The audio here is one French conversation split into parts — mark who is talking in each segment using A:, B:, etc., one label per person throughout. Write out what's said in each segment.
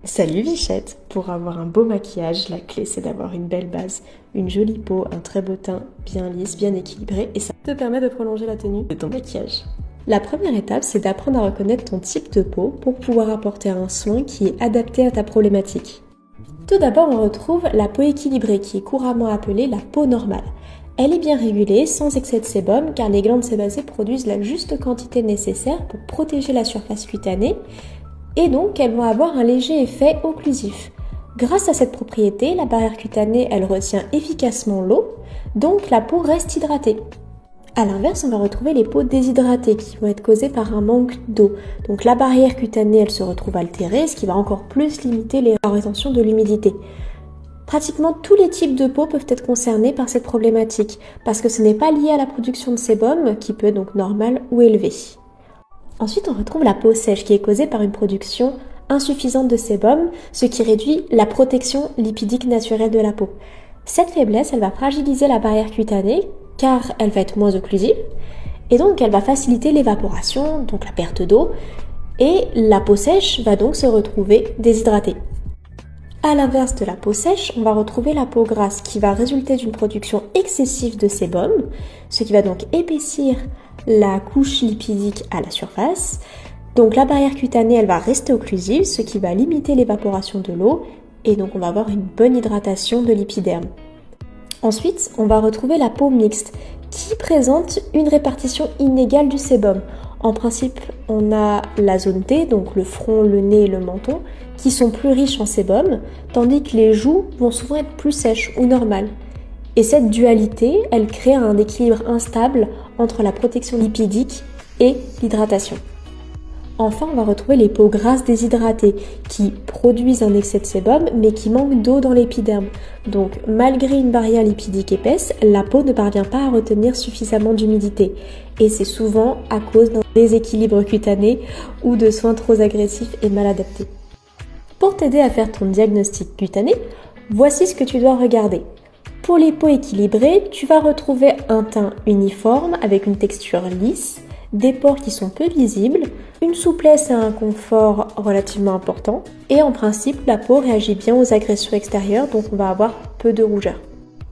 A: Salut Bichette! Pour avoir un beau maquillage, la clé c'est d'avoir une belle base, une jolie peau, un très beau teint, bien lisse, bien équilibré et ça te permet de prolonger la tenue de ton maquillage. La première étape c'est d'apprendre à reconnaître ton type de peau pour pouvoir apporter un soin qui est adapté à ta problématique. Tout d'abord on retrouve la peau équilibrée qui est couramment appelée la peau normale. Elle est bien régulée, sans excès de sébum, car les glandes sébacées produisent la juste quantité nécessaire pour protéger la surface cutanée, et donc elles vont avoir un léger effet occlusif. Grâce à cette propriété, la barrière cutanée, elle retient efficacement l'eau, donc la peau reste hydratée. A l'inverse, on va retrouver les peaux déshydratées qui vont être causées par un manque d'eau. Donc la barrière cutanée, elle se retrouve altérée, ce qui va encore plus limiter la rétention de l'humidité. Pratiquement tous les types de peau peuvent être concernés par cette problématique, parce que ce n'est pas lié à la production de sébum, qui peut être donc normale ou élevée. Ensuite, on retrouve la peau sèche, qui est causée par une production insuffisante de sébum, ce qui réduit la protection lipidique naturelle de la peau. Cette faiblesse, elle va fragiliser la barrière cutanée, car elle va être moins occlusive, et donc elle va faciliter l'évaporation, donc la perte d'eau, et la peau sèche va donc se retrouver déshydratée. À l'inverse de la peau sèche, on va retrouver la peau grasse qui va résulter d'une production excessive de sébum, ce qui va donc épaissir la couche lipidique à la surface. Donc la barrière cutanée, elle va rester occlusive, ce qui va limiter l'évaporation de l'eau et donc on va avoir une bonne hydratation de l'épiderme. Ensuite, on va retrouver la peau mixte qui présente une répartition inégale du sébum. En principe, on a la zone T, donc le front, le nez et le menton, qui sont plus riches en sébum, tandis que les joues vont souvent être plus sèches ou normales. Et cette dualité, elle crée un équilibre instable entre la protection lipidique et l'hydratation. Enfin, on va retrouver les peaux grasses déshydratées qui produisent un excès de sébum mais qui manquent d'eau dans l'épiderme. Donc, malgré une barrière lipidique épaisse, la peau ne parvient pas à retenir suffisamment d'humidité. Et c'est souvent à cause d'un déséquilibre cutané ou de soins trop agressifs et mal adaptés. Pour t'aider à faire ton diagnostic cutané, voici ce que tu dois regarder. Pour les peaux équilibrées, tu vas retrouver un teint uniforme avec une texture lisse, des pores qui sont peu visibles, une souplesse et un confort relativement important, et en principe, la peau réagit bien aux agressions extérieures, donc on va avoir peu de rougeur.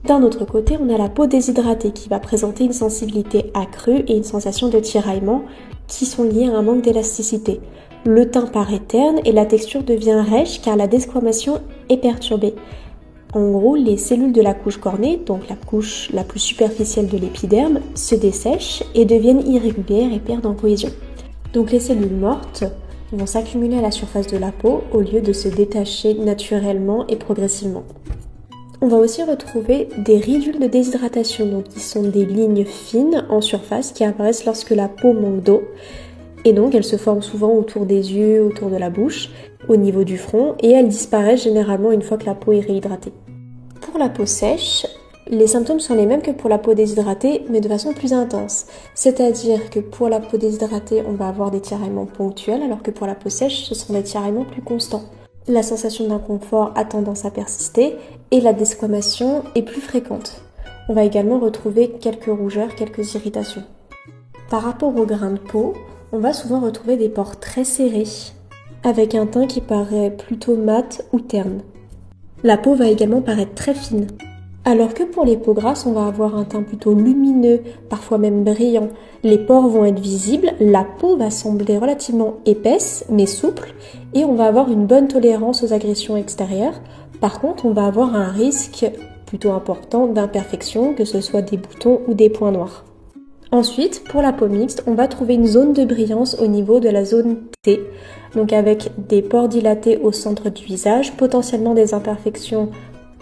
A: D'un autre côté, on a la peau déshydratée qui va présenter une sensibilité accrue et une sensation de tiraillement qui sont liées à un manque d'élasticité. Le teint paraît terne et la texture devient rêche car la desquamation est perturbée. En gros, les cellules de la couche cornée, donc la couche la plus superficielle de l'épiderme, se dessèchent et deviennent irrégulières et perdent en cohésion. Donc les cellules mortes vont s'accumuler à la surface de la peau au lieu de se détacher naturellement et progressivement. On va aussi retrouver des ridules de déshydratation, donc qui sont des lignes fines en surface qui apparaissent lorsque la peau manque d'eau. Et donc elles se forment souvent autour des yeux, autour de la bouche, au niveau du front, et elles disparaissent généralement une fois que la peau est réhydratée. Pour la peau sèche, les symptômes sont les mêmes que pour la peau déshydratée, mais de façon plus intense. C'est-à-dire que pour la peau déshydratée, on va avoir des tiraillements ponctuels, alors que pour la peau sèche, ce sont des tiraillements plus constants. La sensation d'inconfort a tendance à persister, et la desquamation est plus fréquente. On va également retrouver quelques rougeurs, quelques irritations. Par rapport au grain de peau, on va souvent retrouver des pores très serrés, avec un teint qui paraît plutôt mat ou terne. La peau va également paraître très fine. Alors que pour les peaux grasses, on va avoir un teint plutôt lumineux, parfois même brillant. Les pores vont être visibles, la peau va sembler relativement épaisse mais souple et on va avoir une bonne tolérance aux agressions extérieures. Par contre, on va avoir un risque plutôt important d'imperfection, que ce soit des boutons ou des points noirs. Ensuite, pour la peau mixte, on va trouver une zone de brillance au niveau de la zone T, donc avec des pores dilatés au centre du visage, potentiellement des imperfections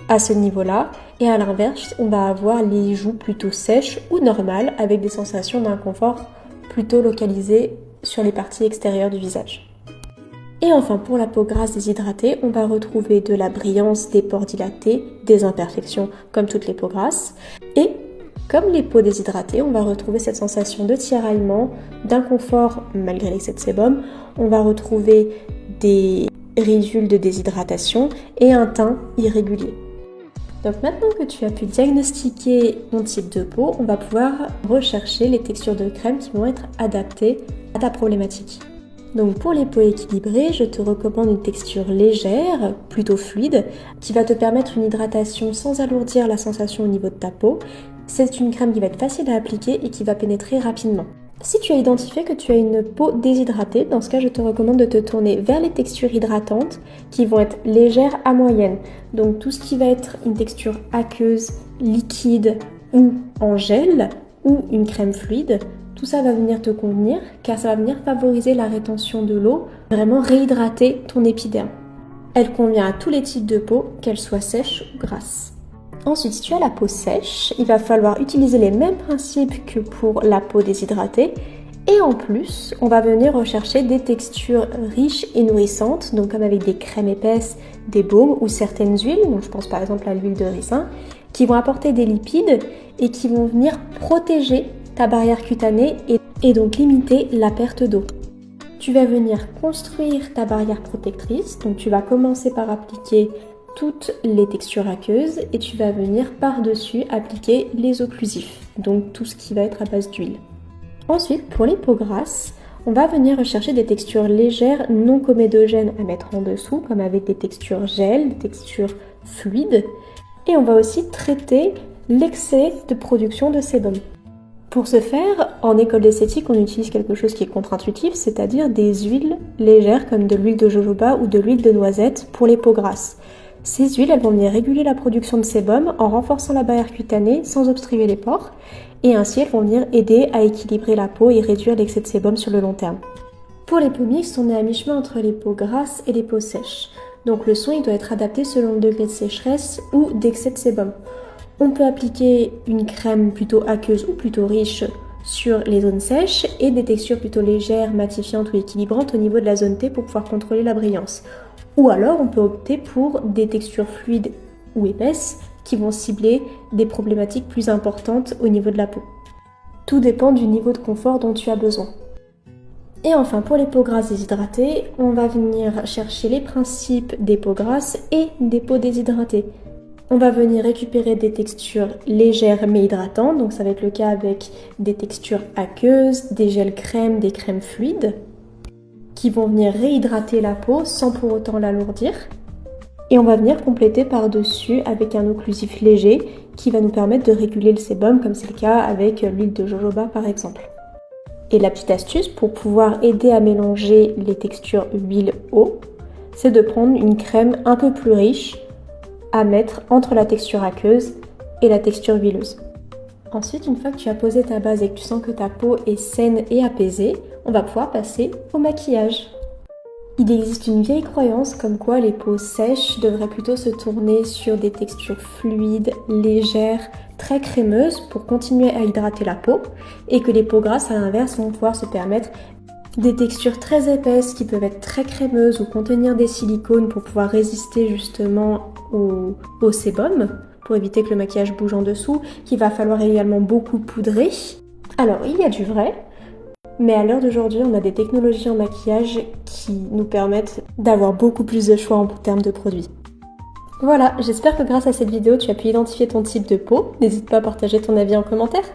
A: à ce niveau-là, et à l'inverse, on va avoir les joues plutôt sèches ou normales avec des sensations d'inconfort plutôt localisées sur les parties extérieures du visage. Et enfin, pour la peau grasse déshydratée, on va retrouver de la brillance, des pores dilatés, des imperfections comme toutes les peaux grasses, et comme les peaux déshydratées, on va retrouver cette sensation de tiraillement, d'inconfort malgré l'excès de sébum. On va retrouver des ridules de déshydratation et un teint irrégulier. Donc maintenant que tu as pu diagnostiquer ton type de peau, on va pouvoir rechercher les textures de crème qui vont être adaptées à ta problématique. Donc pour les peaux équilibrées, je te recommande une texture légère, plutôt fluide, qui va te permettre une hydratation sans alourdir la sensation au niveau de ta peau. C'est une crème qui va être facile à appliquer et qui va pénétrer rapidement. Si tu as identifié que tu as une peau déshydratée, dans ce cas, je te recommande de te tourner vers les textures hydratantes qui vont être légères à moyennes. Donc tout ce qui va être une texture aqueuse, liquide ou en gel ou une crème fluide, tout ça va venir te convenir car ça va venir favoriser la rétention de l'eau, vraiment réhydrater ton épiderme. Elle convient à tous les types de peau, qu'elles soient sèches ou grasses. Ensuite, si tu as la peau sèche, il va falloir utiliser les mêmes principes que pour la peau déshydratée. Et en plus, on va venir rechercher des textures riches et nourrissantes, donc comme avec des crèmes épaisses, des baumes ou certaines huiles, donc je pense par exemple à l'huile de ricin, qui vont apporter des lipides et qui vont venir protéger ta barrière cutanée et donc limiter la perte d'eau. Tu vas venir construire ta barrière protectrice, donc tu vas commencer par appliquer toutes les textures aqueuses et tu vas venir par-dessus appliquer les occlusifs, donc tout ce qui va être à base d'huile. Ensuite, pour les peaux grasses, on va venir rechercher des textures légères non comédogènes à mettre en dessous, comme avec des textures gel, des textures fluides, et on va aussi traiter l'excès de production de sébum. Pour ce faire, en école d'esthétique, on utilise quelque chose qui est contre-intuitif, c'est-à-dire des huiles légères comme de l'huile de jojoba ou de l'huile de noisette pour les peaux grasses. Ces huiles, elles vont venir réguler la production de sébum en renforçant la barrière cutanée sans obstruer les pores et ainsi elles vont venir aider à équilibrer la peau et réduire l'excès de sébum sur le long terme. Pour les peaux mixtes, on est à mi-chemin entre les peaux grasses et les peaux sèches. Donc le soin il doit être adapté selon le degré de sécheresse ou d'excès de sébum. On peut appliquer une crème plutôt aqueuse ou plutôt riche sur les zones sèches et des textures plutôt légères, matifiantes ou équilibrantes au niveau de la zone T pour pouvoir contrôler la brillance. Ou alors on peut opter pour des textures fluides ou épaisses qui vont cibler des problématiques plus importantes au niveau de la peau. Tout dépend du niveau de confort dont tu as besoin. Et enfin pour les peaux grasses déshydratées, on va venir chercher les principes des peaux grasses et des peaux déshydratées. On va venir récupérer des textures légères mais hydratantes, donc ça va être le cas avec des textures aqueuses, des gels crèmes, des crèmes fluides, qui vont venir réhydrater la peau sans pour autant l'alourdir. Et on va venir compléter par-dessus avec un occlusif léger qui va nous permettre de réguler le sébum, comme c'est le cas avec l'huile de jojoba par exemple. Et la petite astuce pour pouvoir aider à mélanger les textures huile-eau, c'est de prendre une crème un peu plus riche à mettre entre la texture aqueuse et la texture huileuse. Ensuite, une fois que tu as posé ta base et que tu sens que ta peau est saine et apaisée, on va pouvoir passer au maquillage. Il existe une vieille croyance comme quoi les peaux sèches devraient plutôt se tourner sur des textures fluides, légères, très crémeuses pour continuer à hydrater la peau et que les peaux grasses à l'inverse vont pouvoir se permettre des textures très épaisses qui peuvent être très crémeuses ou contenir des silicones pour pouvoir résister justement au sébum, pour éviter que le maquillage bouge en dessous, qu'il va falloir également beaucoup poudrer. Alors il y a du vrai, mais à l'heure d'aujourd'hui on a des technologies en maquillage qui nous permettent d'avoir beaucoup plus de choix en termes de produits. Voilà, j'espère que grâce à cette vidéo tu as pu identifier ton type de peau. N'hésite pas à partager ton avis en commentaire.